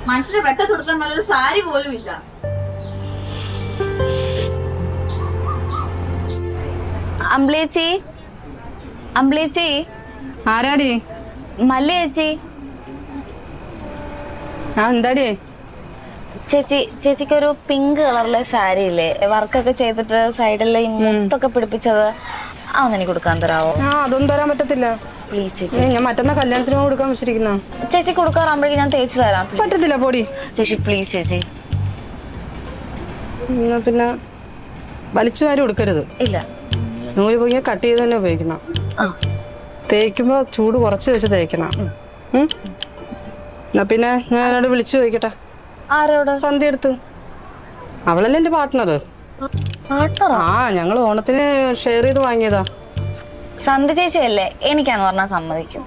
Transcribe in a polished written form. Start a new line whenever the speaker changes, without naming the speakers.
മനുഷ്യരെ വെട്ടത്ത് കൊടുക്കാൻ നല്ലൊരു സാരി പോലും ഇല്ല.
അമ്പിളേച്ചി, അമ്പിളേച്ചി.
ആരാടി?
മല്ലി ചേച്ചി.
ആ എന്താടി?
ചേച്ചി, ചേച്ചിക്കൊരു പിങ്ക് കളറിലെ സാരി ഇല്ലേ, വർക്കൊക്കെ ചെയ്തിട്ട് സൈഡിൽ മുത്തൊക്കെ പിടിപ്പിച്ചത്, അതൊന്ന് എനിക്ക് കൊടുക്കാൻ തരാവോ?
ആ അതൊന്നും തരാൻ പറ്റത്തില്ല
പ്ലീസ് ചേച്ചി.
ഞാൻ മറ്റന്നാ കല്യാണത്തിന് കൊടുക്കാൻ വെച്ചിരിക്കുന്ന.
ചേച്ചി കൊടുക്കാറാകുമ്പോഴേക്കും ഞാൻ തേച്ച് തരാം.
പറ്റത്തില്ല പൊടി
ചേച്ചി പ്ലീസ് ചേച്ചി.
പിന്നെ വലിച്ചു വാരി കൊടുക്കരുത്.
ഇല്ല,
നൂല് പോയി കട്ട് ചെയ്ത് തന്നെ ഉപയോഗിക്കണം. തേക്കുമ്പോ ചൂട് കുറച്ച് വെച്ച് തേക്കണം. എന്നാ പിന്നെ ഞാൻ എന്നോട് വിളിച്ചു ചോദിക്കട്ടെ.
ആരോട്?
സന്ധ്യ എടുത്ത്. അവളല്ലേ എന്റെ പാർട്ട്ണർ. ആ ഞങ്ങൾ ഓണത്തിന് ഷെയർ ചെയ്ത് വാങ്ങിയതാ.
സന്ധ്യ ചേച്ചി അല്ലേ, എനിക്കാന്ന് പറഞ്ഞാൽ സമ്മതിക്കും.